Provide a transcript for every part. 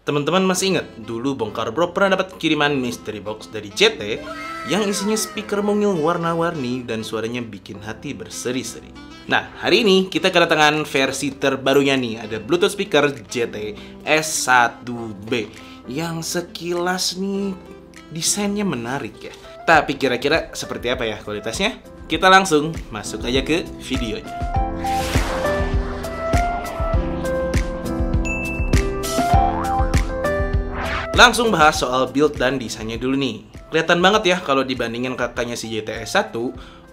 Teman-teman masih ingat dulu Bongkar Bro pernah dapat kiriman mystery box dari JT yang isinya speaker mungil warna-warni dan suaranya bikin hati berseri-seri. Nah, hari ini kita kedatangan versi terbarunya nih, ada Bluetooth speaker JT S1B yang sekilas nih desainnya menarik ya. Tapi kira-kira seperti apa ya kualitasnya? Kita langsung masuk aja ke videonya. Langsung bahas soal build dan desainnya dulu nih. Kelihatan banget ya kalau dibandingin kakaknya si JTS 1,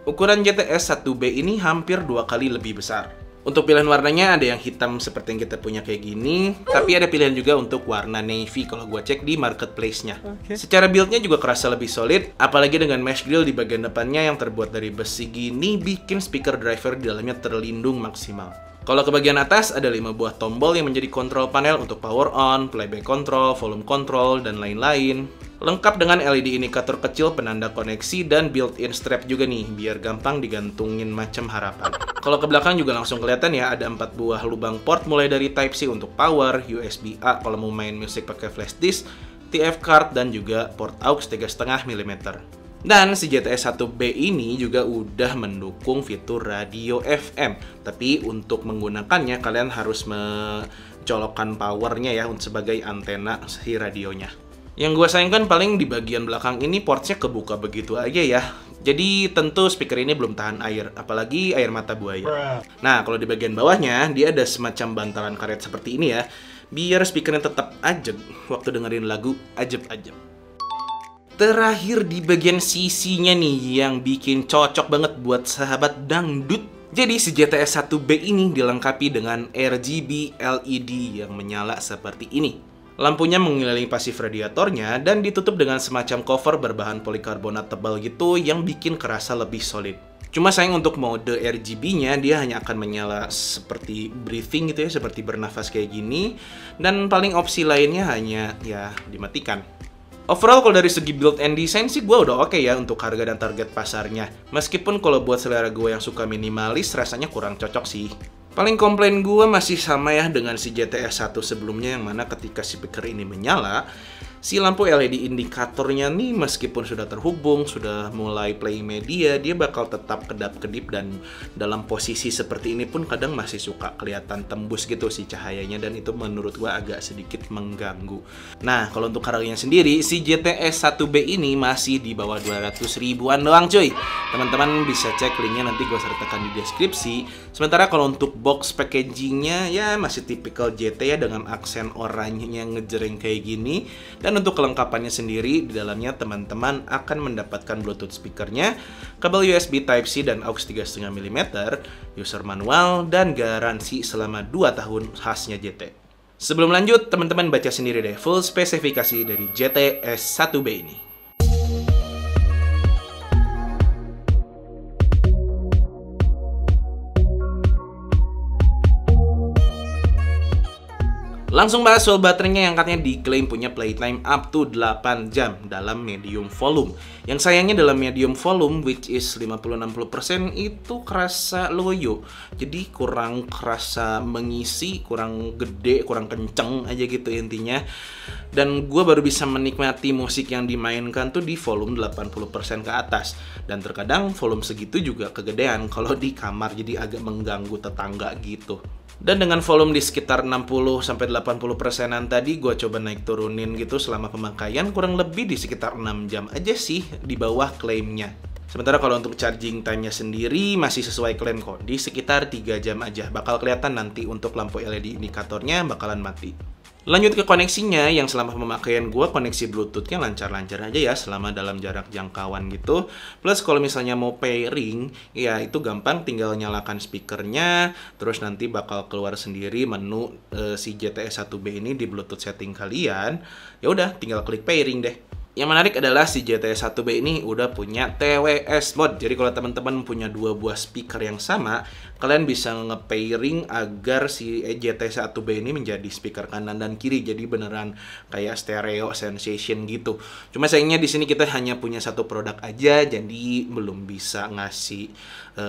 ukuran JTS 1B ini hampir 2 kali lebih besar. Untuk pilihan warnanya ada yang hitam seperti yang kita punya kayak gini, tapi ada pilihan juga untuk warna navy kalau gua cek di marketplace-nya. Secara build-nya juga kerasa lebih solid, apalagi dengan mesh grill di bagian depannya yang terbuat dari besi gini bikin speaker driver di dalamnya terlindung maksimal. Kalau ke bagian atas ada 5 buah tombol yang menjadi control panel untuk power on, playback control, volume control, dan lain-lain. Lengkap dengan LED indikator kecil penanda koneksi dan built-in strap juga nih, biar gampang digantungin macam harapan. Kalau ke belakang juga langsung kelihatan ya, ada 4 buah lubang port mulai dari Type-C untuk power, USB-A kalau mau main musik pakai flash disk, TF card, dan juga port aux 3,5 mm. Dan si JTS 1B ini juga udah mendukung fitur radio FM. Tapi untuk menggunakannya kalian harus mencolokkan powernya ya sebagai antena si radionya. Yang gue sayangkan paling di bagian belakang ini portsnya kebuka begitu aja ya. Jadi tentu speaker ini belum tahan air, apalagi air mata buaya. Nah, kalau di bagian bawahnya dia ada semacam bantalan karet seperti ini ya, biar speakernya tetap ajeb waktu dengerin lagu ajeb-ajeb. Terakhir di bagian sisinya nih yang bikin cocok banget buat sahabat dangdut. Jadi si JTS 1B ini dilengkapi dengan RGB LED yang menyala seperti ini. Lampunya mengelilingi pasif radiatornya dan ditutup dengan semacam cover berbahan polikarbonat tebal gitu yang bikin kerasa lebih solid. Cuma sayang untuk mode RGB-nya dia hanya akan menyala seperti breathing gitu ya, seperti bernafas kayak gini. Dan paling opsi lainnya hanya ya dimatikan. Overall kalau dari segi build and design sih gue udah oke ya untuk harga dan target pasarnya. Meskipun kalau buat selera gue yang suka minimalis rasanya kurang cocok sih. Paling komplain gue masih sama ya dengan si JTS 1 sebelumnya, yang mana ketika si speaker ini menyala, si lampu LED indikatornya nih meskipun sudah terhubung, sudah mulai play media, dia bakal tetap kedap-kedip dan dalam posisi seperti ini pun kadang masih suka kelihatan tembus gitu si cahayanya, dan itu menurut gua agak sedikit mengganggu. Nah, kalau untuk harganya sendiri, si JTS 1B ini masih di bawah 200 ribuan doang cuy. Teman-teman bisa cek linknya, nanti gua sertakan di deskripsi. Sementara kalau untuk box packagingnya ya masih tipikal JT ya, dengan aksen oranye yang ngejreng kayak gini. Dan untuk kelengkapannya sendiri, di dalamnya teman-teman akan mendapatkan Bluetooth speakernya, kabel USB Type-C dan aux 3,5 mm, user manual, dan garansi selama 2 tahun khasnya JT. Sebelum lanjut, teman-teman baca sendiri deh full spesifikasi dari JTS 1B ini. Langsung bahas soal baterainya yang katanya diklaim punya playtime up to 8 jam dalam medium volume. Yang sayangnya dalam medium volume, which is 50-60%, itu kerasa loyo. Jadi kurang kerasa mengisi, kurang gede, kurang kenceng aja gitu intinya. Dan gue baru bisa menikmati musik yang dimainkan tuh di volume 80% ke atas. Dan terkadang volume segitu juga kegedean kalau di kamar, jadi agak mengganggu tetangga gitu. Dan dengan volume di sekitar 60-80%an tadi, gue coba naik turunin gitu selama pemakaian, kurang lebih di sekitar 6 jam aja sih di bawah klaimnya. Sementara kalau untuk charging time-nya sendiri masih sesuai klaim kok, di sekitar 3 jam aja. Bakal kelihatan nanti untuk lampu LED indikatornya bakalan mati. Lanjut ke koneksinya, yang selama pemakaian gue koneksi Bluetooth-nya lancar-lancar aja ya selama dalam jarak jangkauan gitu. Plus kalau misalnya mau pairing, ya itu gampang, tinggal nyalakan speakernya, terus nanti bakal keluar sendiri menu si JTS 1B ini di Bluetooth setting kalian. Ya udah, tinggal klik pairing deh. Yang menarik adalah si JTS 1B ini udah punya TWS mode. Jadi kalau teman-teman punya 2 buah speaker yang sama, kalian bisa nge-pairing agar si JTS 1B ini menjadi speaker kanan dan kiri. Jadi beneran kayak stereo sensation gitu. Cuma sayangnya di sini kita hanya punya 1 produk aja, jadi belum bisa ngasih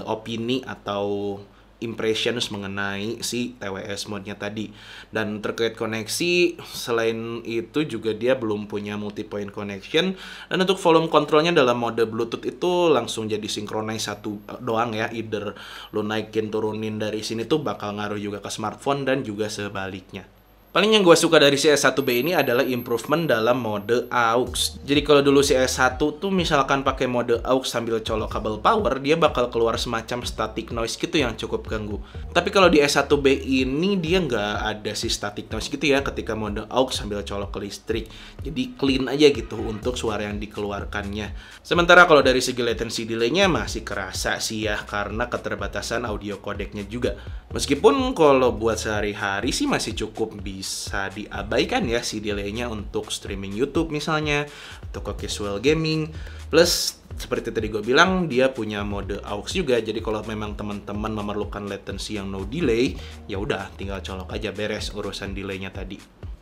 opini atau impressions mengenai si TWS mode-nya tadi. Dan terkait koneksi, selain itu juga dia belum punya multi-point connection. Dan untuk volume controlnya dalam mode Bluetooth itu langsung jadi synchronize satu doang ya. Either lo naikin turunin dari sini tuh bakal ngaruh juga ke smartphone dan juga sebaliknya. Paling yang gue suka dari si S1B ini adalah improvement dalam mode AUX. Jadi kalau dulu si S1 tuh misalkan pakai mode AUX sambil colok kabel power, dia bakal keluar semacam static noise gitu yang cukup ganggu. Tapi kalau di S1B ini dia nggak ada si static noise gitu ya ketika mode AUX sambil colok ke listrik. Jadi clean aja gitu untuk suara yang dikeluarkannya. Sementara kalau dari segi latency delay-nya masih kerasa sih ya karena keterbatasan audio codec-nya juga. Meskipun kalau buat sehari-hari sih masih cukup bisa diabaikan ya si delay-nya untuk streaming YouTube misalnya atau ke casual gaming. Plus seperti tadi gue bilang dia punya mode AUX juga. Jadi kalau memang teman-teman memerlukan latency yang no delay, ya udah tinggal colok aja beres urusan delay-nya tadi.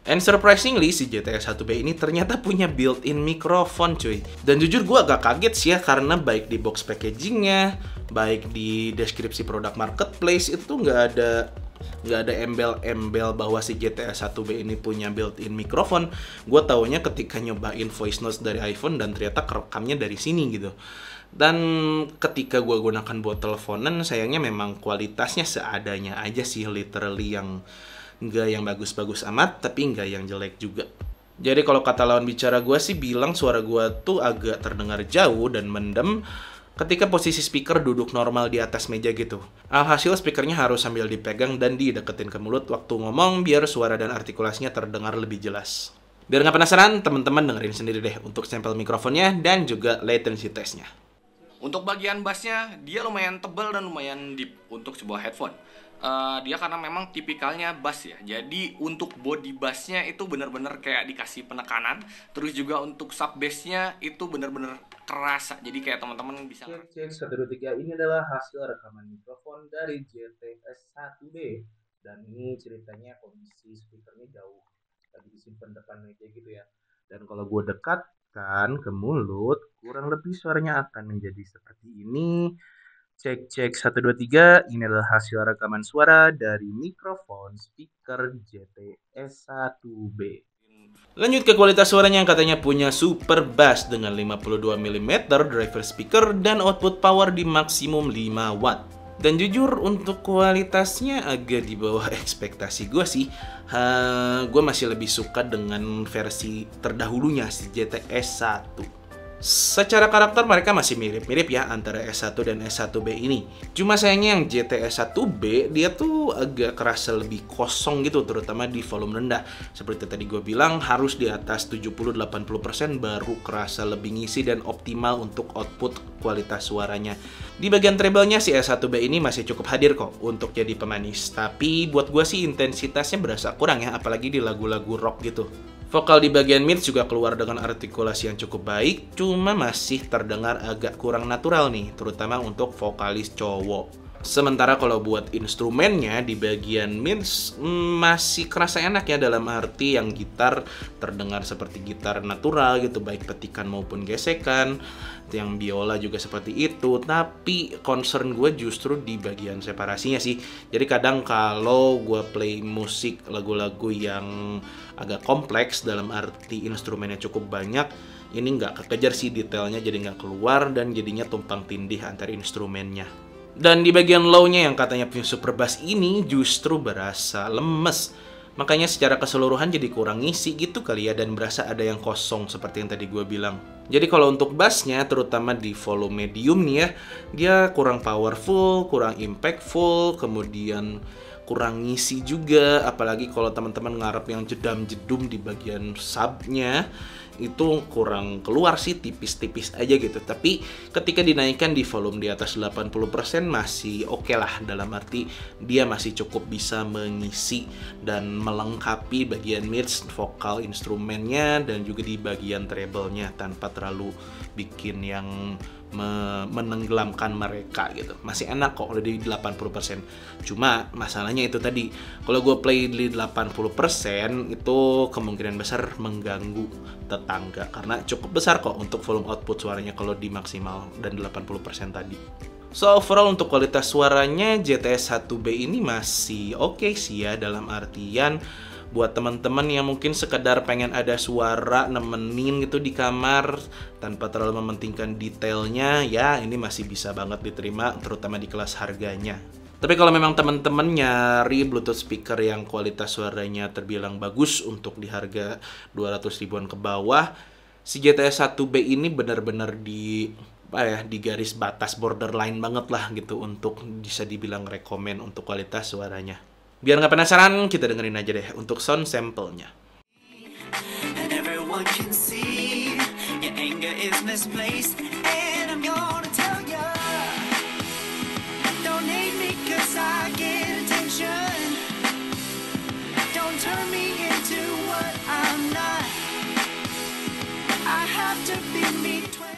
And surprisingly, si GTS 1B ini ternyata punya built-in mikrofon cuy. Dan jujur gue agak kaget sih ya karena baik di box packagingnya, baik di deskripsi produk marketplace itu nggak ada embel-embel bahwa si GTS 1B ini punya built-in mikrofon. Gue taunya ketika nyobain voice notes dari iPhone dan ternyata kerekamnya dari sini gitu. Dan ketika gue gunakan buat teleponan, sayangnya memang kualitasnya seadanya aja sih, literally yang nggak yang bagus-bagus amat, tapi nggak yang jelek juga. Jadi kalau kata lawan bicara gue sih bilang suara gue tuh agak terdengar jauh dan mendem ketika posisi speaker duduk normal di atas meja gitu. Alhasil speakernya harus sambil dipegang dan dideketin ke mulut waktu ngomong biar suara dan artikulasinya terdengar lebih jelas. Biar nggak penasaran, teman-teman dengerin sendiri deh untuk sampel mikrofonnya dan juga latency testnya. Untuk bagian bassnya, dia lumayan tebal dan lumayan deep untuk sebuah headphone. Dia karena memang tipikalnya bass ya. Jadi untuk body bassnya itu bener-bener kayak dikasih penekanan. Terus juga untuk sub bassnya itu bener-bener kerasa. Jadi kayak teman-teman bisa. Cek 1, 2, 3 ini adalah hasil rekaman mikrofon dari GTS 1B. Dan ini ceritanya kondisi speakernya jauh, lagi disimpan depan meja gitu ya. Dan kalau gue dekatkan ke mulut, kurang lebih suaranya akan menjadi seperti ini. Cek 1, 2, 3, ini adalah hasil rekaman suara dari mikrofon speaker GTS 1B. Lanjut ke kualitas suaranya yang katanya punya super bass dengan 52 mm driver speaker dan output power di maksimum 5 watt. Dan jujur untuk kualitasnya agak di bawah ekspektasi gue sih. Gue masih lebih suka dengan versi terdahulunya si GTS 1. Secara karakter mereka masih mirip-mirip ya antara S1 dan S1B ini. Cuma sayangnya yang GTS 1B dia tuh agak kerasa lebih kosong gitu, terutama di volume rendah. Seperti tadi gue bilang harus di atas 70-80% baru kerasa lebih ngisi dan optimal untuk output kualitas suaranya. Di bagian treble-nya si S1B ini masih cukup hadir kok untuk jadi pemanis. Tapi buat gue sih intensitasnya berasa kurang ya, apalagi di lagu-lagu rock gitu. Vokal di bagian mid juga keluar dengan artikulasi yang cukup baik, cuma masih terdengar agak kurang natural nih, terutama untuk vokalis cowok. Sementara kalau buat instrumennya di bagian mid masih kerasa enak ya, dalam arti yang gitar terdengar seperti gitar natural gitu, baik petikan maupun gesekan. Yang biola juga seperti itu, tapi concern gue justru di bagian separasinya sih. Jadi kadang kalau gue play musik lagu-lagu yang agak kompleks dalam arti instrumennya cukup banyak, ini nggak kekejar sih detailnya, jadi nggak keluar dan jadinya tumpang tindih antar instrumennya. Dan di bagian low-nya yang katanya punya super bass ini justru berasa lemes. Makanya secara keseluruhan jadi kurang ngisi gitu kali ya, dan berasa ada yang kosong seperti yang tadi gue bilang. Jadi kalau untuk bassnya, terutama di volume medium nih ya, dia kurang powerful, kurang impactful, kemudian kurang ngisi juga. Apalagi kalau teman-teman ngarep yang jedam-jedum di bagian subnya, itu kurang keluar sih, tipis-tipis aja gitu. Tapi ketika dinaikkan di volume di atas 80% masih oke lah, dalam arti dia masih cukup bisa mengisi dan melengkapi bagian mids, vokal instrumennya, dan juga di bagian treble-nya tanpa terlalu bikin yang menenggelamkan mereka gitu. Masih enak kok udah di 80%. Cuma masalahnya itu tadi, kalau gue play di 80% itu kemungkinan besar mengganggu tetangga, karena cukup besar kok untuk volume output suaranya kalau di maksimal dan 80% tadi. So overall untuk kualitas suaranya GTS 1B ini masih oke sih ya, dalam artian buat teman-teman yang mungkin sekedar pengen ada suara nemenin gitu di kamar tanpa terlalu mementingkan detailnya, ya ini masih bisa banget diterima, terutama di kelas harganya. Tapi kalau memang teman-teman nyari Bluetooth speaker yang kualitas suaranya terbilang bagus untuk di harga 200 ribuan ke bawah, si GTS 1B ini benar-benar di garis batas borderline banget lah gitu untuk bisa dibilang rekomen untuk kualitas suaranya. Biar nggak penasaran, kita dengerin aja deh untuk sound sample-nya. And everyone can see your anger is misplaced. And I'm gonna tell ya, don't hate me 'cause I get attention. Don't turn me into what I'm not. I have to be me 20.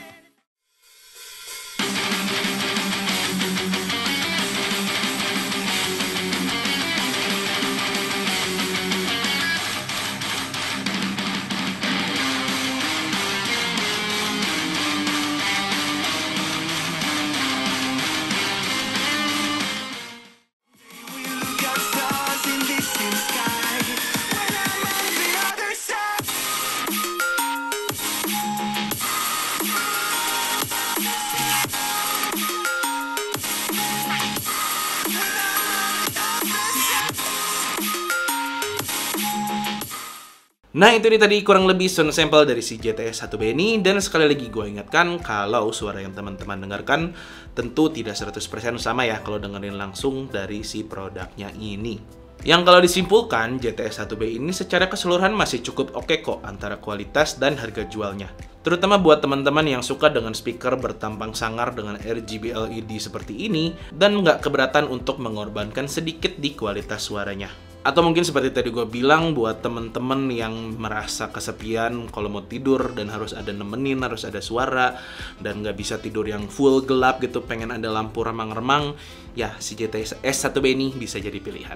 Nah itu nih tadi kurang lebih sound sample dari si GTS 1B ini. Dan sekali lagi gue ingatkan kalau suara yang teman-teman dengarkan tentu tidak 100% sama ya kalau dengerin langsung dari si produknya ini. Yang kalau disimpulkan, GTS 1B ini secara keseluruhan masih cukup oke kok antara kualitas dan harga jualnya. Terutama buat teman-teman yang suka dengan speaker bertampang sangar dengan RGB LED seperti ini dan nggak keberatan untuk mengorbankan sedikit di kualitas suaranya. Atau mungkin seperti tadi gue bilang, buat temen-temen yang merasa kesepian kalau mau tidur dan harus ada nemenin, harus ada suara, dan nggak bisa tidur yang full gelap gitu, pengen ada lampu remang-remang, ya si GTS 1B ini bisa jadi pilihan.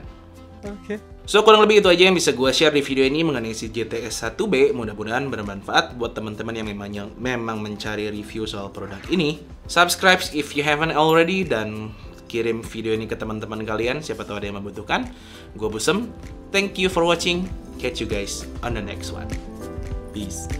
Oke. So kurang lebih itu aja yang bisa gue share di video ini mengenai si GTS 1B. Mudah-mudahan bermanfaat buat teman-teman yang memang mencari review soal produk ini. Subscribe if you haven't already, dan kirim video ini ke teman-teman kalian, siapa tahu ada yang membutuhkan. Gue Busem, thank you for watching. Catch you guys on the next one. Peace.